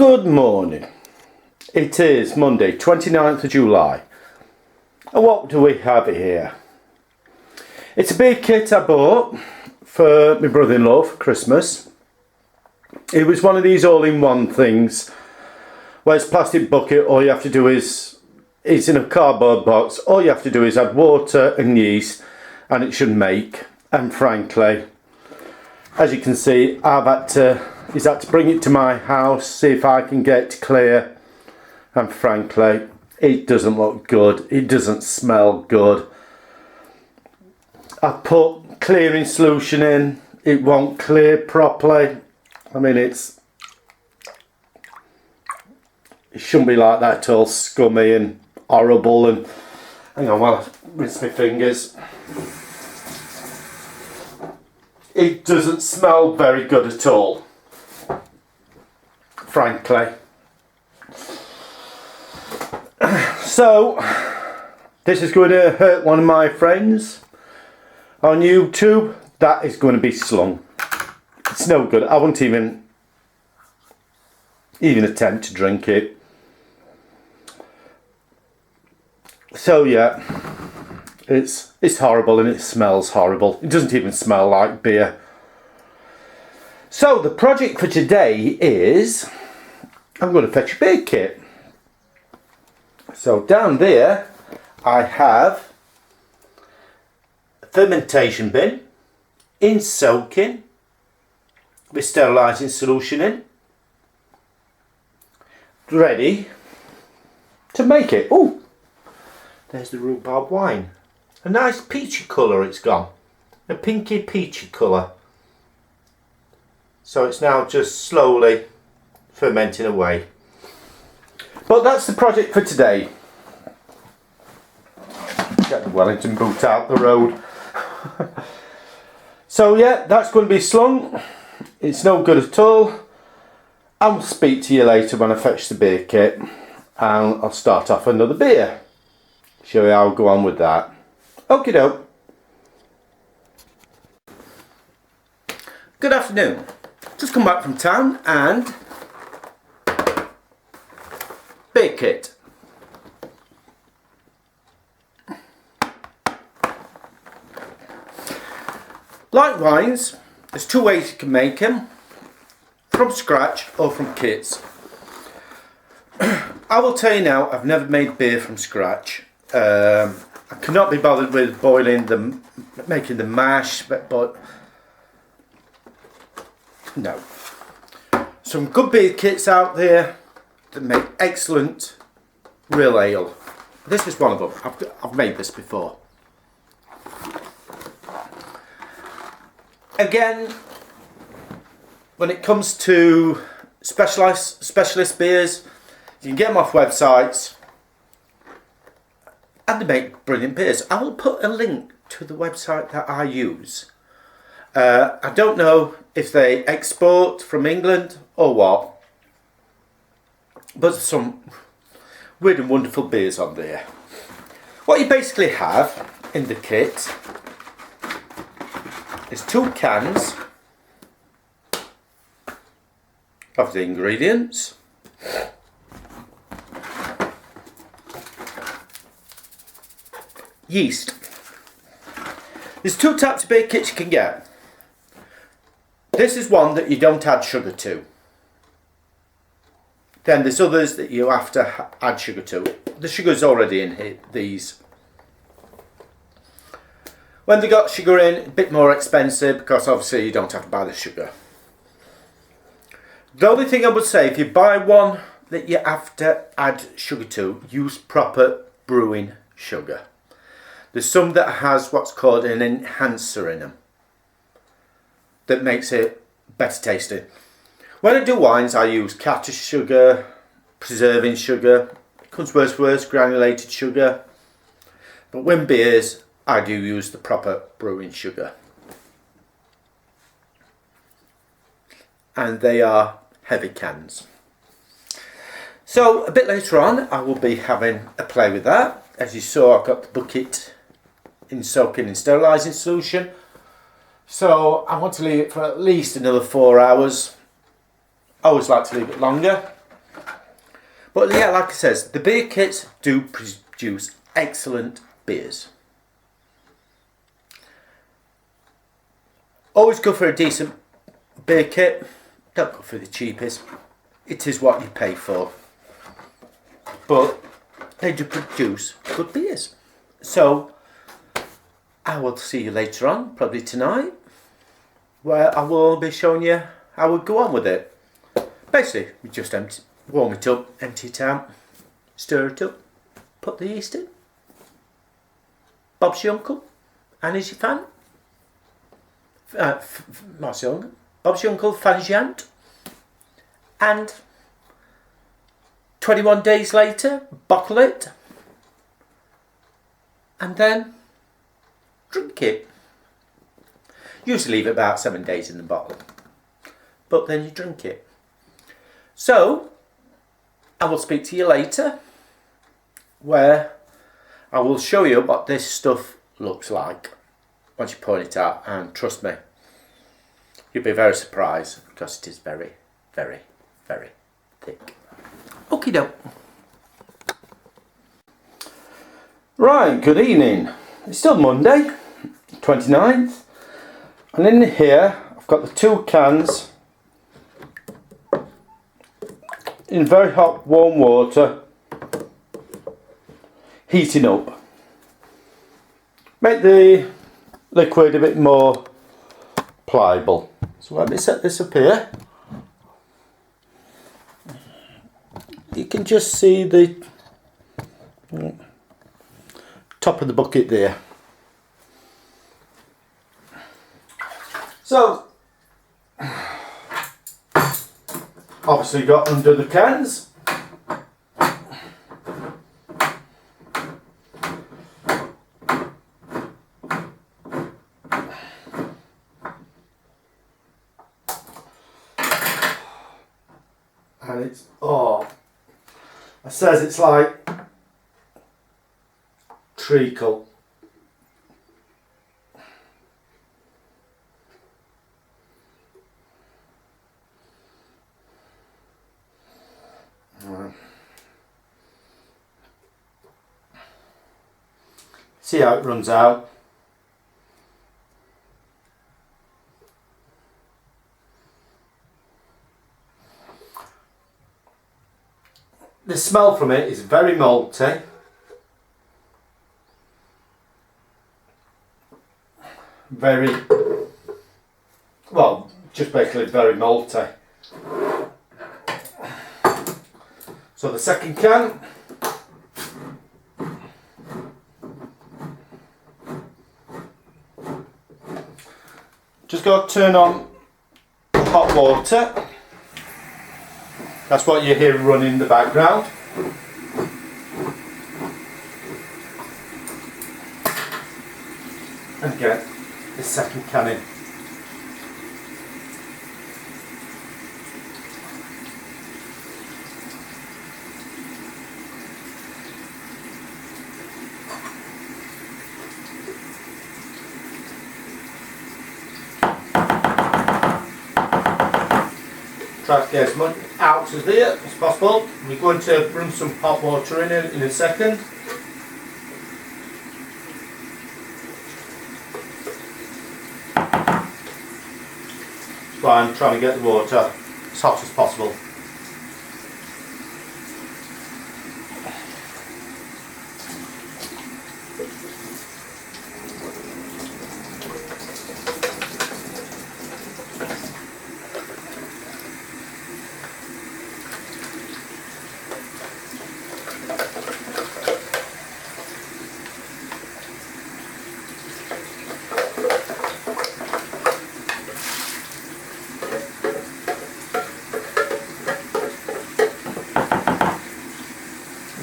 Good morning. It is Monday 29th of July. And what do we have here? It's a beer kit I bought for my brother-in-law for Christmas. It was one of these all-in-one things where it's a plastic bucket. All you have to do is, it's in a cardboard box, all you have to do is add water and yeast and it should make. And frankly, as you can see, he's had to bring it to my house, see if I can get it clear, and frankly it doesn't look good, it doesn't smell good. I put clearing solution in, it won't clear properly. I mean, it shouldn't be like that at all, scummy and horrible. And hang on while I rinse my fingers. It doesn't smell very good at all, frankly. So this is going to hurt one of my friends on YouTube. That is going to be slung. It's no good. I won't even attempt to drink it. So yeah, it's horrible and it smells horrible. It doesn't even smell like beer. So the project for today is I'm going to fetch a beer kit. So down there I have a fermentation bin in soaking with sterilising solution in, ready to make it. Oh, there's the rhubarb wine. A nice peachy colour it's gone. A pinky peachy colour. So it's now just slowly fermenting away. But that's the project for today. Get the Wellington boot out the road. So yeah, that's going to be slung. It's no good at all. I'll speak to you later when I fetch the beer kit. And I'll start off another beer. Show you how I'll go on with that. Okie doke. Good afternoon. Just come back from town and beer kit. Like wines, there's two ways you can make them. From scratch or from kits. I will tell you now, I've never made beer from scratch. I cannot be bothered with making the mash, but no. Some good beer kits out there that make excellent real ale. This is one of them. I've made this before. Again, when it comes to specialist beers, you can get them off websites and they make brilliant beers. I will put a link to the website that I use. I don't know if they export from England or what, but there's some weird and wonderful beers on there. What you basically have in the kit is 2 cans of the ingredients, yeast. There's 2 types of beer kits you can get. This is one that you don't add sugar to. Then there's others that you have to add sugar to. The sugar's already in here, these. When they got sugar in, a bit more expensive because obviously you don't have to buy the sugar. The only thing I would say, if you buy one that you have to add sugar to, use proper brewing sugar. There's some that has what's called an enhancer in them that makes it better tasting. When I do wines, I use caster sugar, preserving sugar, comes worse, granulated sugar. But when beers, I do use the proper brewing sugar. And they are heavy cans. So a bit later on, I will be having a play with that. As you saw, I've got the bucket in soaking and sterilising solution. So I want to leave it for at least another 4 hours. I always like to leave it longer. But yeah, like I says, the beer kits do produce excellent beers. Always go for a decent beer kit. Don't go for the cheapest. It is what you pay for. But they do produce good beers. So I will see you later on, probably tonight, where I will be showing you how we go on with it. Basically, we just warm it up, empty it out, stir it up, put the yeast in. Bob's your uncle, and is your fan. What's your uncle? Bob's your uncle, fan is your aunt. And 21 days later, bottle it, and then drink it. Usually leave it about 7 days in the bottle, but then you drink it. So, I will speak to you later, where I will show you what this stuff looks like once you pour it out, and trust me, you'll be very surprised because it is very, very, very thick. Okie doke. Right, good evening. It's still Monday, 29th, and in here I've got the 2 cans in very hot warm water, heating up. Make the liquid a bit more pliable. So let me set this up here. You can just see the top of the bucket there. So obviously got under the cans. And it's, it says it's like treacle. See how it runs out. The smell from it is very malty. Very, well, just basically very malty. So the second can. Just got to turn on hot water. That's what you hear running in the background. And get the second can in. Try to get as much out as there as possible. We're going to bring some hot water in a second. So I'm trying to get the water as hot as possible.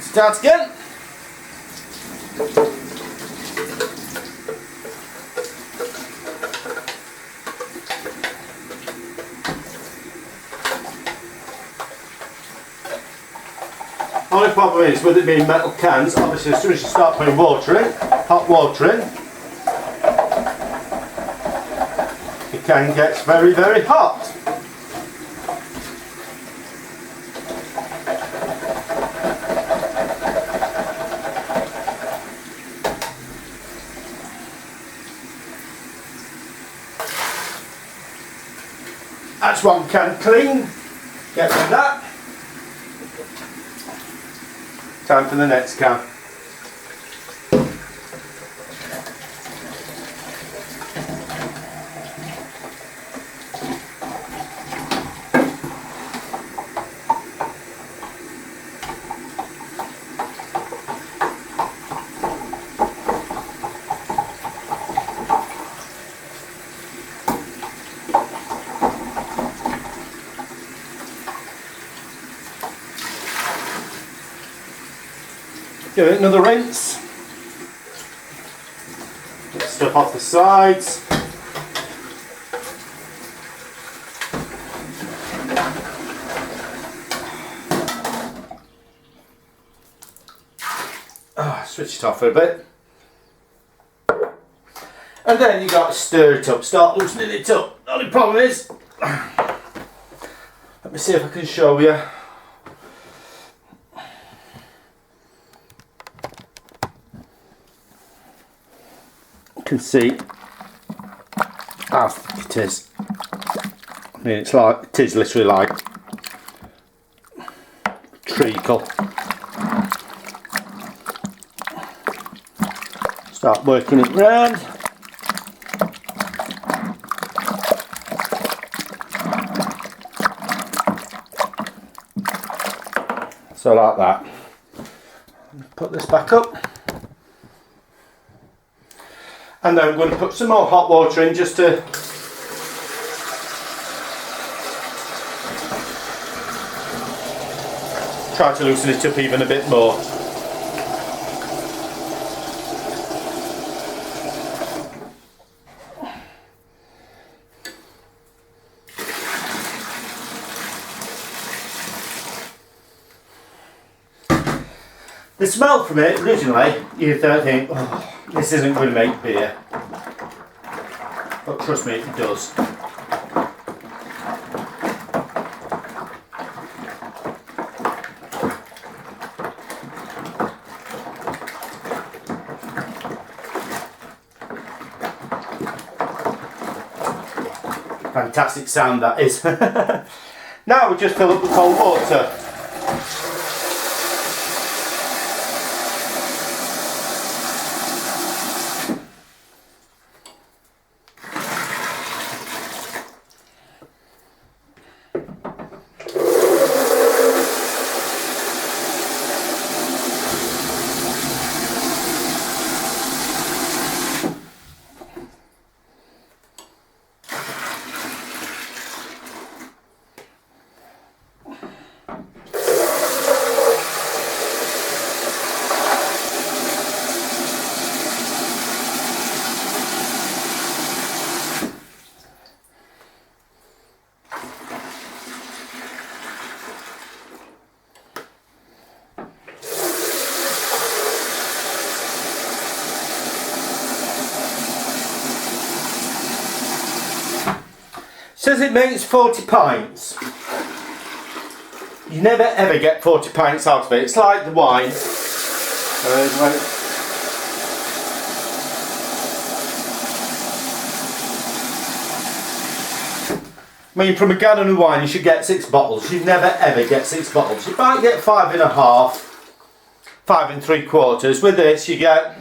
Start again. Only problem is, with it being metal cans, obviously as soon as you start putting water in, hot water in, the can gets very, very hot. That's one can clean. Get rid of that. Time for the next can. Give it another rinse. Get stuff off the sides. Switch it off for a bit. And then you got to stir it up, start loosening it up. The only problem is, let me see if I can show you. Can see how thick it is. I mean, it is literally like treacle. Start working it round. So like that. Put this back up. And then I'm going to put some more hot water in just to try to loosen it up even a bit more. The smell from it, originally, you don't think, oh, this isn't going to make beer. But trust me, it does. Fantastic sound that is. Now we just fill up the cold water. Says it makes 40 pints. You never ever get 40 pints out of it. It's like the wine. I mean, from a gallon of wine you should get 6 bottles. You never ever get 6 bottles. You might get 5.5, 5 3/4. With this you get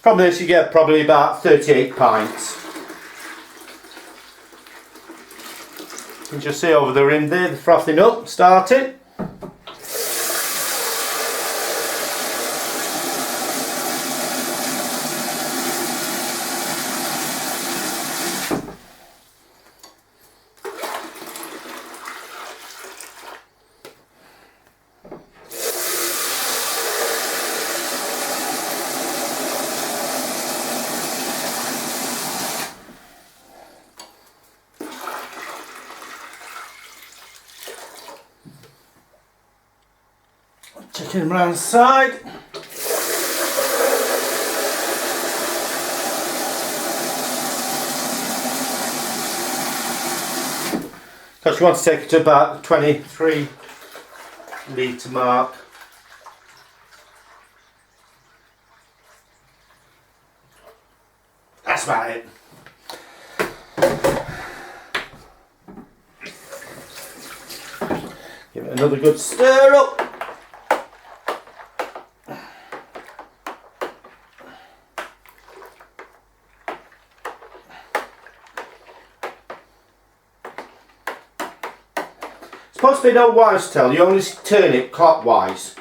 from this you get probably about 38 pints. You can just see over the rim there, the frothing up, starting. Checking them around the side. Because you want to take it to about the 23 litre mark. that's about it. Give it another good stir up. Supposed to be no wives' tale, you only turn it clockwise.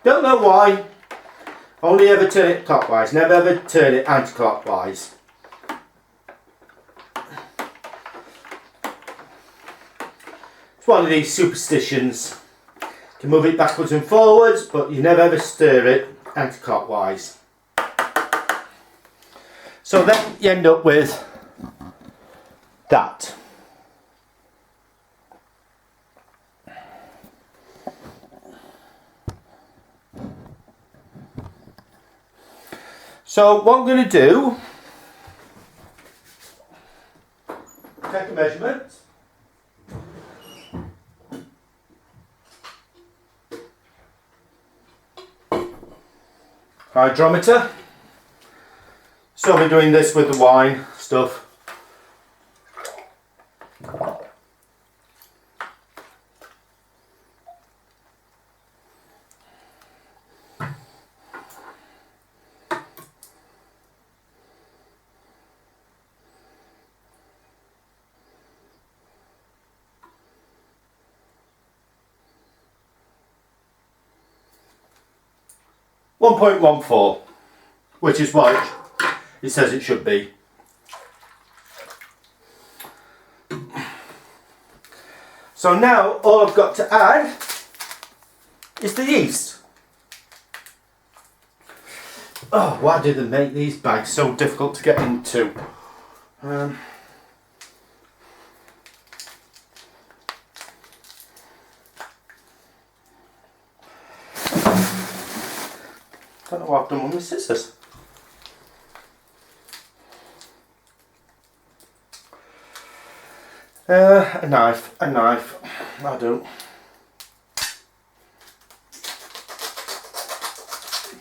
Don't know why. Only ever turn it clockwise, never ever turn it anti-clockwise. It's one of these superstitions. You can move it backwards and forwards, but you never ever stir it anti-clockwise. So then you end up with that. So what I'm going to do, take a measurement. Hydrometer. So we're doing this with the wine stuff. .14, which is what it says it should be. So now all I've got to add is the yeast. Oh, why do they make these bags so difficult to get into? I don't know what I've done with my scissors. A knife. I don't.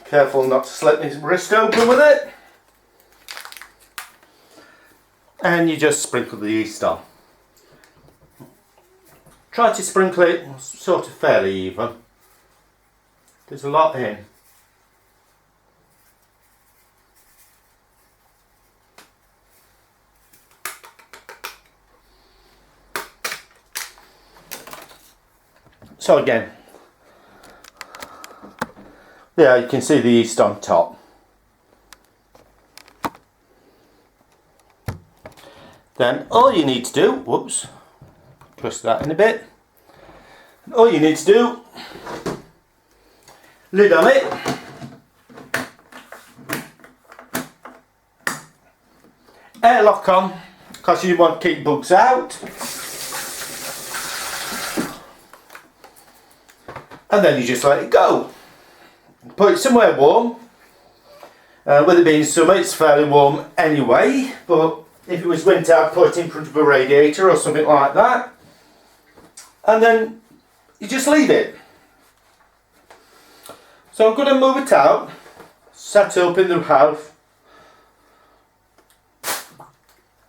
Careful not to slip my wrist open with it. And you just sprinkle the yeast on. Try to sprinkle it sort of fairly even. There's a lot in. So again, yeah, you can see the yeast on top. Then all you need to do, whoops, twist that in a bit. All you need to do, lid on it, airlock on, because you want to keep bugs out. And then you just let it go. Put it somewhere warm. With it being summer, it's fairly warm anyway. But if it was winter, I'd put it in front of a radiator or something like that. And then you just leave it. So I'm going to move it out. Set it up in the house.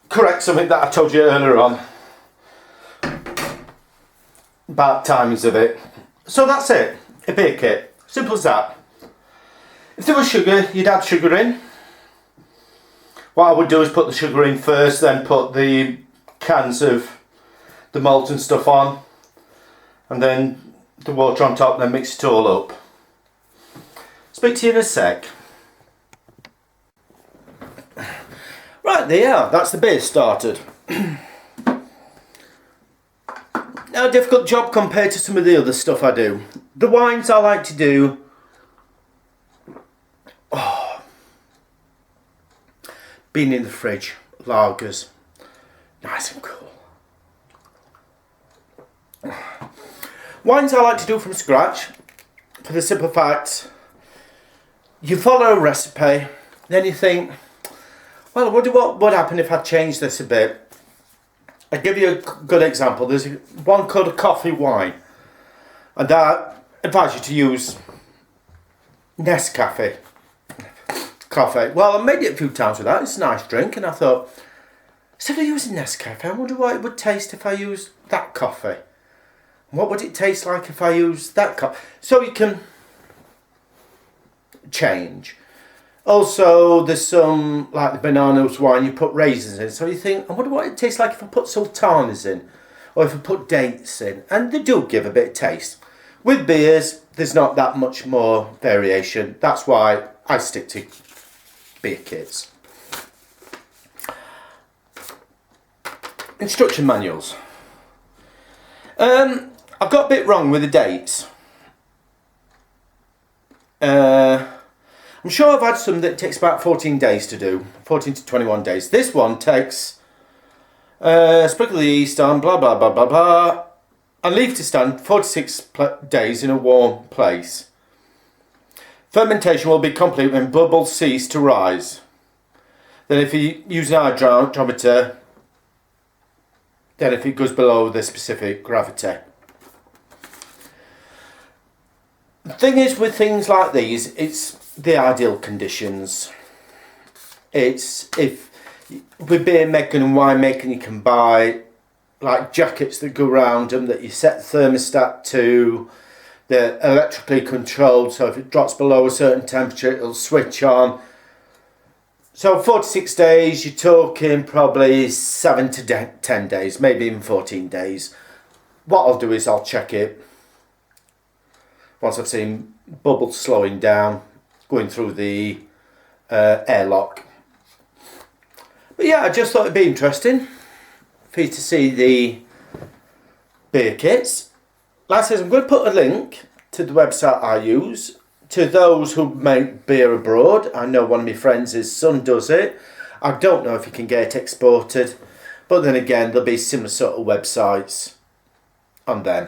Correct something that I told you earlier on. About timings of it. So that's it, a beer kit, simple as that. If there was sugar, you'd add sugar in. What I would do is put the sugar in first, then put the cans of the malt and stuff on, and then the water on top, then mix it all up. Speak to you in a sec. Right, there you are, that's the beer started. Now, a difficult job compared to some of the other stuff I do. The wines I like to do, being in the fridge, lagers, nice and cool. Wines I like to do from scratch, for the simple fact, you follow a recipe, then you think, well, what would happen if I changed this a bit? I'll give you a good example. There's one called a coffee wine, and I advise you to use Nescafe. coffee. Well, I made it a few times with that. It's a nice drink, and I thought, instead of using Nescafe, I wonder what it would taste if I used that coffee. What would it taste like if I used that coffee? So you can change. Also, there's some, like the bananas wine, you put raisins in. So you think, I wonder what it tastes like if I put sultanas in. Or if I put dates in. And they do give a bit of taste. With beers, there's not that much more variation. That's why I stick to beer kits. Instruction manuals. I've got a bit wrong with the dates. I'm sure I've had some that takes about 14 days to do. 14 to 21 days. This one takes sprinkle the yeast on, blah blah blah blah blah, and leave to stand 46 days in a warm place. Fermentation will be complete when bubbles cease to rise. Then if you use an hydrometer, then if it goes below the specific gravity. The thing is with things like these, it's the ideal conditions. It's if with beer making and wine making, you can buy like jackets that go around them that you set the thermostat to. They're electrically controlled, so if it drops below a certain temperature, it'll switch on. So 46 days, you're talking probably 7 to 10 days, maybe even 14 days. What I'll do is I'll check it once I've seen bubbles slowing down, going through the airlock. But yeah, I just thought it'd be interesting for you to see the beer kits. Like I said, I'm going to put a link to the website I use. To those who make beer abroad, I know one of my friends, his son does it. I don't know if you can get it exported, but then again, there'll be similar sort of websites on them.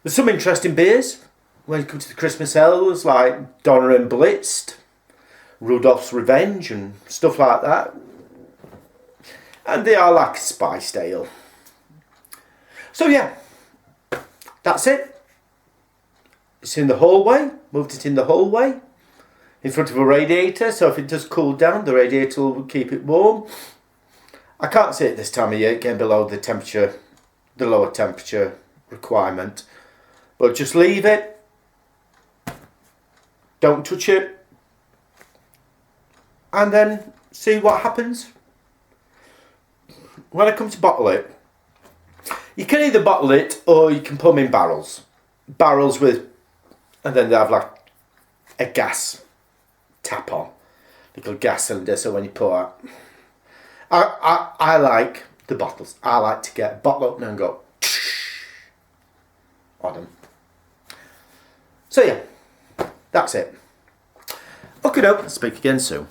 There's some interesting beers when you come to the Christmas ales, like Donner and Blitzed, Rudolph's Revenge and stuff like that. And they are like a spiced ale. So yeah, that's it. It's in the hallway, moved it in the hallway, in front of a radiator, so if it does cool down, the radiator will keep it warm. I can't see it this time of year, getting below the temperature, the lower temperature requirement. But just leave it. Don't touch it. And then see what happens. When I come to bottle it, you can either bottle it or you can put them in barrels. Barrels with, and then they have like a gas tap on. Little gas cylinder, so when you pour out. I like the bottles. I like to get a bottle opener and go on them. So yeah, that's it. Okay, doke, speak again soon.